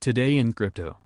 Today in crypto.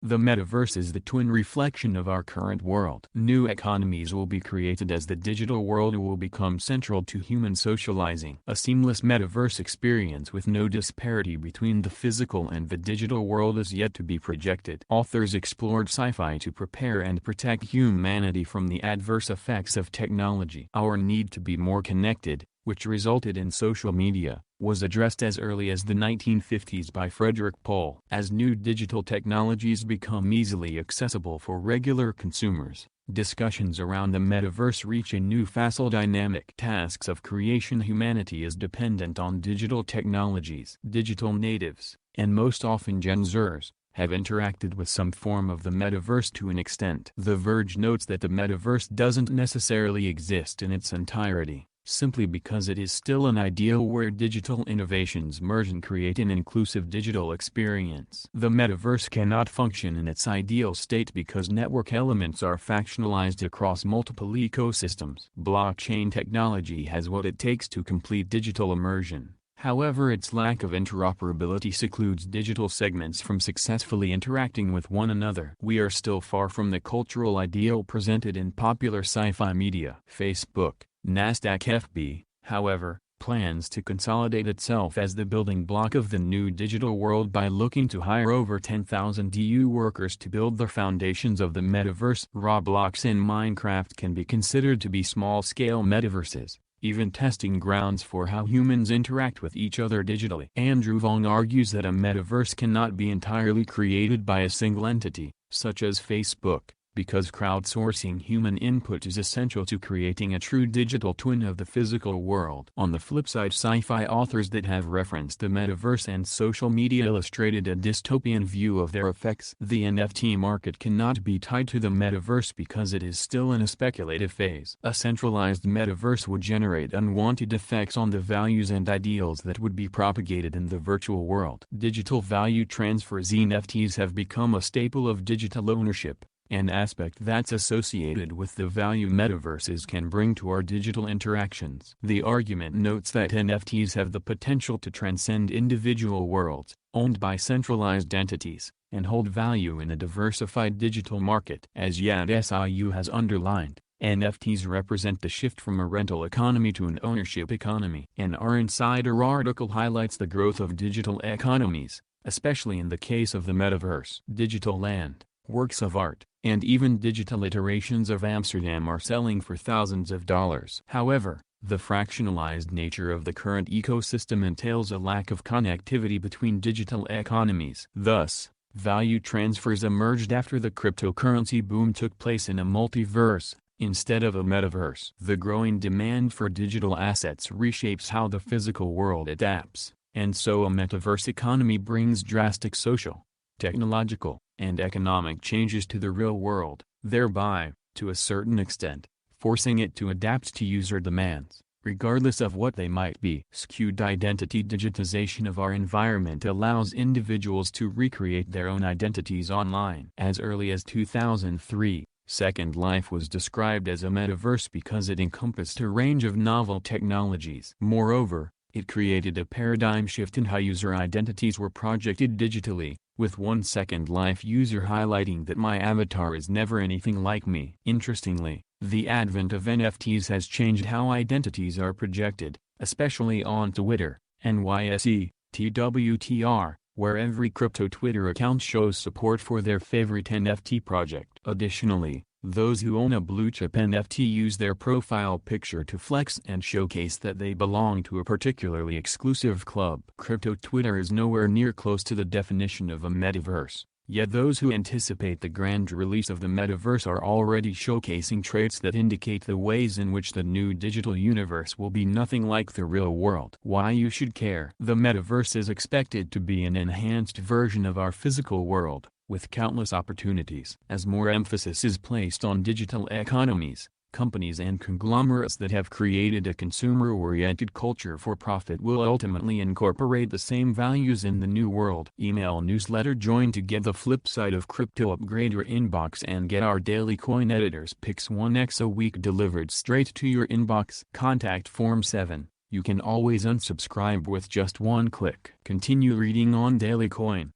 The metaverse is the twin reflection of our current world. New economies will be created as the digital world will become central to human socializing. A seamless metaverse experience with no disparity between the physical and the digital world is yet to be projected. Authors explored sci-fi to prepare and protect humanity from the adverse effects of technology. Our need to be more connected, which resulted in social media, was addressed as early as the 1950s by Frederick Pohl. As new digital technologies become easily accessible for regular consumers, discussions around the metaverse reach a new facile dynamic. Tasks of creation. Humanity is dependent on digital technologies. Digital natives, and most often Gen Zers, have interacted with some form of the metaverse to an extent. The Verge notes that the metaverse doesn't necessarily exist in its entirety, simply because it is still an ideal where digital innovations merge and create an inclusive digital experience. The metaverse cannot function in its ideal state because network elements are factionalized across multiple ecosystems. Blockchain technology has what it takes to complete digital immersion. However, its lack of interoperability secludes digital segments from successfully interacting with one another. We are still far from the cultural ideal presented in popular sci-fi media. Facebook, Nasdaq FB, however, plans to consolidate itself as the building block of the new digital world by looking to hire over 10,000 EU workers to build the foundations of the metaverse. Roblox and Minecraft can be considered to be small-scale metaverses, even testing grounds for how humans interact with each other digitally. Andrew Vong argues that a metaverse cannot be entirely created by a single entity, such as Facebook, because crowdsourcing human input is essential to creating a true digital twin of the physical world. On the flip side, sci-fi authors that have referenced the metaverse and social media illustrated a dystopian view of their effects. The NFT market cannot be tied to the metaverse because it is still in a speculative phase. A centralized metaverse would generate unwanted effects on the values and ideals that would be propagated in the virtual world. Digital value transfers. NFTs have become a staple of digital ownership, an aspect that's associated with the value metaverses can bring to our digital interactions. The argument notes that NFTs have the potential to transcend individual worlds, owned by centralized entities, and hold value in a diversified digital market. As Yad SIU has underlined, NFTs represent the shift from a rental economy to an ownership economy. An Insider article highlights the growth of digital economies, especially in the case of the metaverse. Digital land, works of art, and even digital iterations of Amsterdam are selling for thousands of dollars. However, the fractionalized nature of the current ecosystem entails a lack of connectivity between digital economies. Thus, value transfers emerged after the cryptocurrency boom took place in a multiverse, instead of a metaverse. The growing demand for digital assets reshapes how the physical world adapts, and so a metaverse economy brings drastic social, technological, and economic changes to the real world, thereby, to a certain extent, forcing it to adapt to user demands, regardless of what they might be. Skewed identity. Digitization of our environment allows individuals to recreate their own identities online. As early as 2003, Second Life was described as a metaverse because it encompassed a range of novel technologies. Moreover, it created a paradigm shift in how user identities were projected digitally, with one Second Life user highlighting that "my avatar is never anything like me." Interestingly, the advent of NFTs has changed how identities are projected, especially on Twitter, NYSE, TWTR, where every crypto Twitter account shows support for their favorite NFT project. Additionally, those who own a blue-chip NFT use their profile picture to flex and showcase that they belong to a particularly exclusive club. Crypto Twitter is nowhere near close to the definition of a metaverse, yet those who anticipate the grand release of the metaverse are already showcasing traits that indicate the ways in which the new digital universe will be nothing like the real world. Why you should care. The metaverse is expected to be an enhanced version of our physical world, with countless opportunities. As more emphasis is placed on digital economies, companies and conglomerates that have created a consumer-oriented culture for profit will ultimately incorporate the same values in the new world. Email newsletter. Join to get the flip side of crypto. Upgrade your inbox and get our daily coin editors picks 1x a week delivered straight to your inbox. Contact Form 7. You can always unsubscribe with just one click. Continue reading on Daily Coin.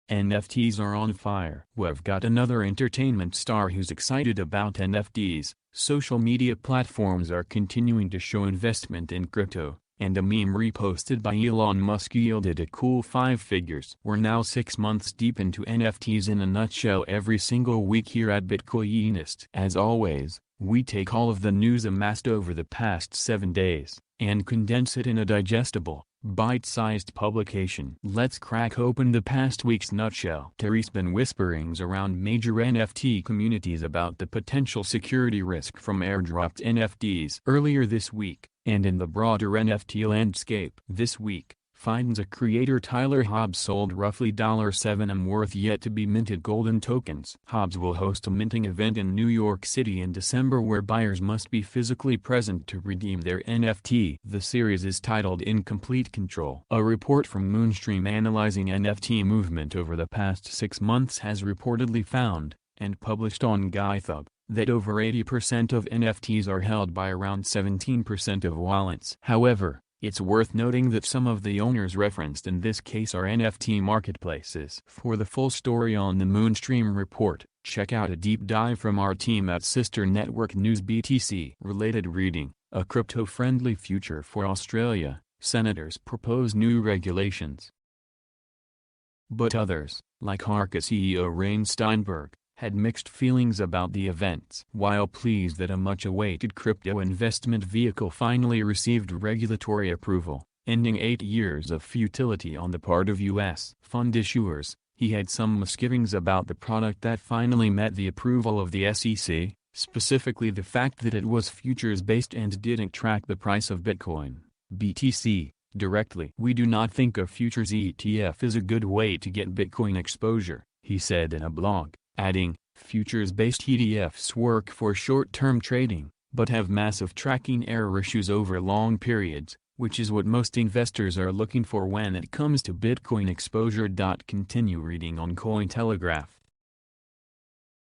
NFTs are on fire. We've got another entertainment star who's excited about NFTs. Social media platforms are continuing to show investment in crypto, and a meme reposted by Elon Musk yielded a cool 5 figures. We're now 6 months deep into NFTs in a nutshell every single week here at Bitcoinist. As always, we take all of the news amassed over the past 7 days, and condense it in a digestible, bite-sized publication. Let's crack open the past week's nutshell. There's been whisperings around major NFT communities about the potential security risk from airdropped NFTs earlier this week, and in the broader NFT landscape. This week, Fidenza creator Tyler Hobbs sold roughly $7M worth yet to be minted golden tokens. Hobbs will host a minting event in New York City in December where buyers must be physically present to redeem their NFT. The series is titled In Complete Control. A report from Moonstream analyzing NFT movement over the past 6 months has reportedly found, and published on GitHub, that over 80% of NFTs are held by around 17% of wallets. However, it's worth noting that some of the owners referenced in this case are NFT marketplaces. For the full story on the Moonstream report, check out a deep dive from our team at Sister Network News BTC. Related reading: A crypto-friendly future for Australia, senators propose new regulations. But others, like Arca CEO Rayne Steinberg, had mixed feelings about the events. While pleased that a much-awaited crypto investment vehicle finally received regulatory approval, ending 8 years of futility on the part of U.S. fund issuers, he had some misgivings about the product that finally met the approval of the SEC, specifically the fact that it was futures-based and didn't track the price of Bitcoin, BTC, directly. "We do not think a futures ETF is a good way to get Bitcoin exposure," he said in a blog, adding, "Futures-based ETFs work for short-term trading, but have massive tracking error issues over long periods, which is what most investors are looking for when it comes to Bitcoin exposure." Continue reading on Cointelegraph.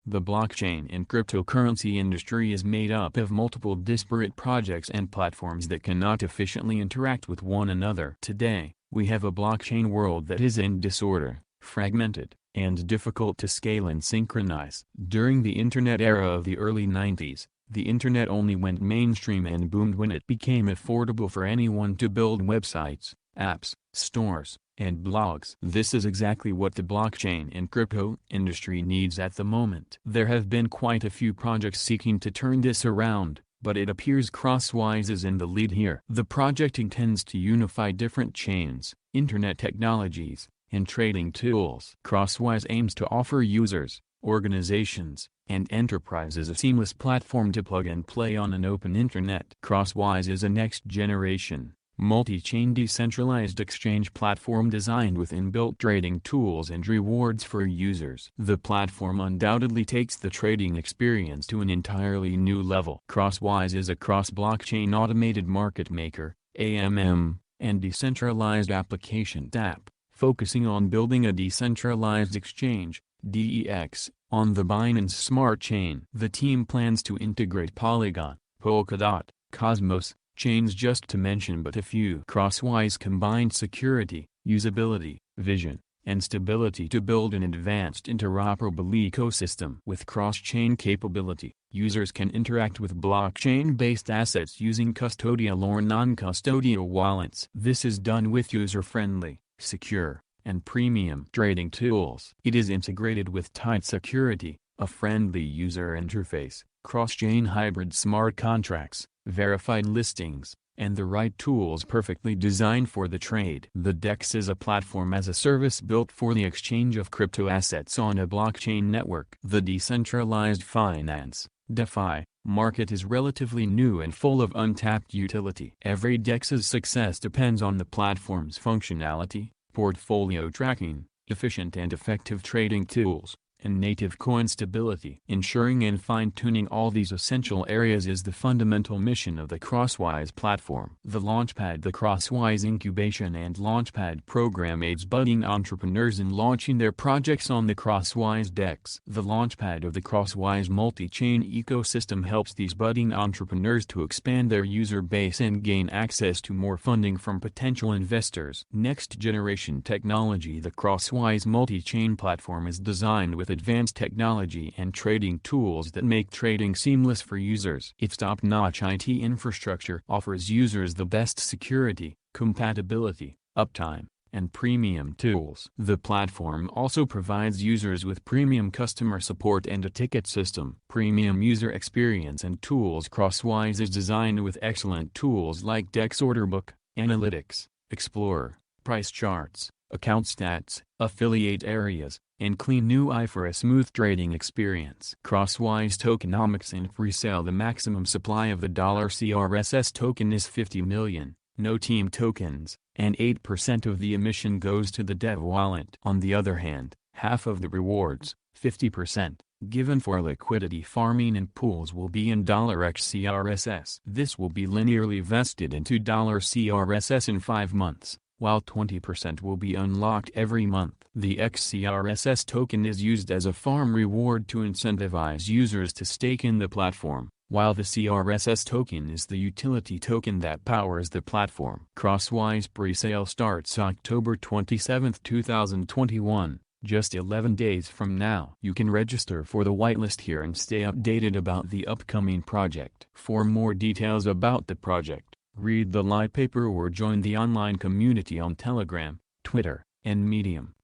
The blockchain and cryptocurrency industry is made up of multiple disparate projects and platforms that cannot efficiently interact with one another. Today, we have a blockchain world that is in disorder, fragmented, and difficult to scale and synchronize. During the Internet era of the early 90s, the Internet only went mainstream and boomed when it became affordable for anyone to build websites, apps, stores, and blogs. This is exactly what the blockchain and crypto industry needs at the moment. There have been quite a few projects seeking to turn this around, but it appears Crosswise is in the lead here. The project intends to unify different chains, internet technologies, and trading tools. Crosswise aims to offer users, organizations, and enterprises a seamless platform to plug and play on an open internet. Crosswise is a next-generation, multi-chain decentralized exchange platform designed with inbuilt trading tools and rewards for users. The platform undoubtedly takes the trading experience to an entirely new level. Crosswise is a cross-blockchain automated market maker, AMM, and decentralized application app, focusing on building a decentralized exchange, DEX, on the Binance Smart Chain. The team plans to integrate Polygon, Polkadot, Cosmos, chains just to mention but a few. Crosswise combined security, usability, vision, and stability to build an advanced interoperable ecosystem. With cross-chain capability, users can interact with blockchain-based assets using custodial or non-custodial wallets. This is done with user-friendly, secure, and premium trading tools. It is integrated with tight security, a friendly user interface, cross-chain hybrid smart contracts, verified listings, and the right tools perfectly designed for the trade. The DEX is a platform as a service built for the exchange of crypto assets on a blockchain network. The decentralized finance, DeFi, market is relatively new and full of untapped utility. Every DEX's success depends on the platform's functionality, portfolio tracking, efficient and effective trading tools, and native coin stability. Ensuring and fine-tuning all these essential areas is the fundamental mission of the Crosswise platform. The Launchpad. The Crosswise Incubation and Launchpad program aids budding entrepreneurs in launching their projects on the Crosswise DEX. The Launchpad of the Crosswise multi-chain ecosystem helps these budding entrepreneurs to expand their user base and gain access to more funding from potential investors. Next-generation technology. The Crosswise multi-chain platform is designed with advanced technology and trading tools that make trading seamless for users. Its top-notch IT infrastructure offers users the best security, compatibility, uptime, and premium tools. The platform also provides users with premium customer support and a ticket system. Premium user experience and tools. Crosswise is designed with excellent tools like DEX Orderbook, Analytics, Explorer, Price Charts, Account Stats, Affiliate Areas, and clean new UI for a smooth trading experience. Crosswise Tokenomics and Presale. The maximum supply of the $CRSS token is 50 million, no team tokens, and 8% of the emission goes to the dev wallet. On the other hand, half of the rewards, 50%, given for liquidity farming and pools will be in $XCRSS. This will be linearly vested into $CRSS in 5 months, while 20% will be unlocked every month. The XCRSS token is used as a farm reward to incentivize users to stake in the platform, while the CRSS token is the utility token that powers the platform. Crosswise presale starts October 27, 2021, just 11 days from now. You can register for the whitelist here and stay updated about the upcoming project. For more details about the project, read the light paper or join the online community on Telegram, Twitter, and Medium.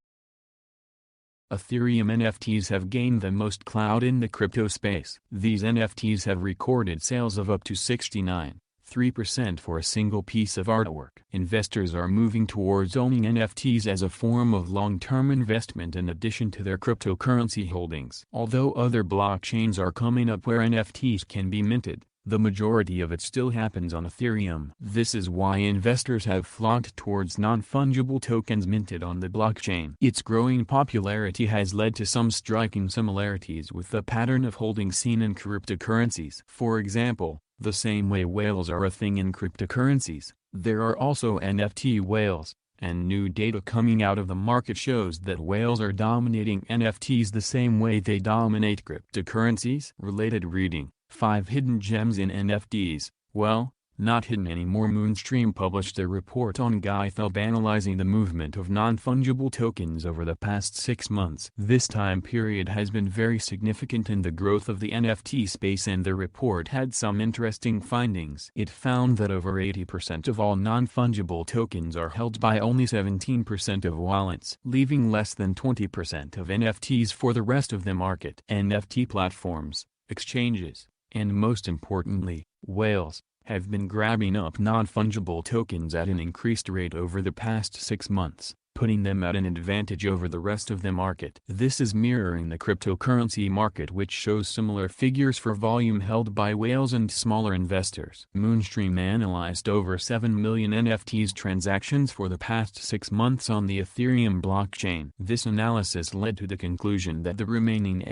Ethereum NFTs have gained the most clout in the crypto space. These NFTs have recorded sales of up to 69.3% for a single piece of artwork. Investors are moving towards owning NFTs as a form of long-term investment in addition to their cryptocurrency holdings. Although other blockchains are coming up where NFTs can be minted, the majority of it still happens on Ethereum. This is why investors have flocked towards non-fungible tokens minted on the blockchain. Its growing popularity has led to some striking similarities with the pattern of holding seen in cryptocurrencies. For example, the same way whales are a thing in cryptocurrencies, there are also NFT whales, and new data coming out of the market shows that whales are dominating NFTs the same way they dominate cryptocurrencies. Related reading: 5 hidden gems in NFTs. Well, not hidden anymore. Moonstream published a report on GitHub analyzing the movement of non-fungible tokens over the past 6 months. This time period has been very significant in the growth of the NFT space, and the report had some interesting findings. It found that over 80% of all non-fungible tokens are held by only 17% of wallets, leaving less than 20% of NFTs for the rest of the market. NFT platforms, exchanges, and most importantly, whales, have been grabbing up non-fungible tokens at an increased rate over the past 6 months, putting them at an advantage over the rest of the market. This is mirroring the cryptocurrency market, which shows similar figures for volume held by whales and smaller investors. Moonstream analyzed over 7 million NFTs transactions for the past 6 months on the Ethereum blockchain. This analysis led to the conclusion that the remaining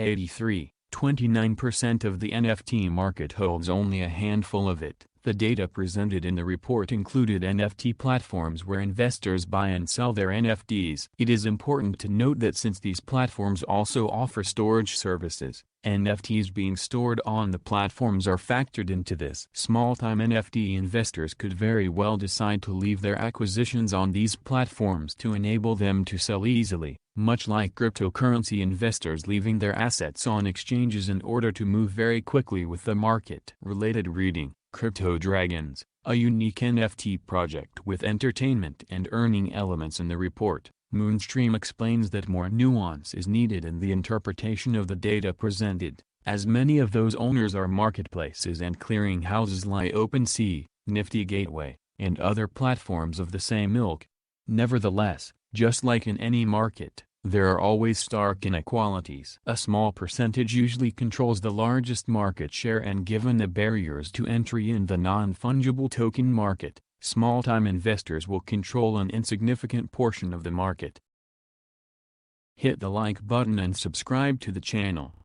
29% of the NFT market holds only a handful of it. The data presented in the report included NFT platforms where investors buy and sell their NFTs. It is important to note that since these platforms also offer storage services, NFTs being stored on the platforms are factored into this. Small-time NFT investors could very well decide to leave their acquisitions on these platforms to enable them to sell easily, much like cryptocurrency investors leaving their assets on exchanges in order to move very quickly with the market. Related reading: Crypto Dragons, a unique NFT project with entertainment and earning elements. In the report, Moonstream explains that more nuance is needed in the interpretation of the data presented, as many of those owners are marketplaces and clearing houses like OpenSea, Nifty Gateway, and other platforms of the same ilk. Nevertheless, just like in any market, there are always stark inequalities. A small percentage usually controls the largest market share, and given the barriers to entry in the non-fungible token market, small-time investors will control an insignificant portion of the market. Hit the like button and subscribe to the channel.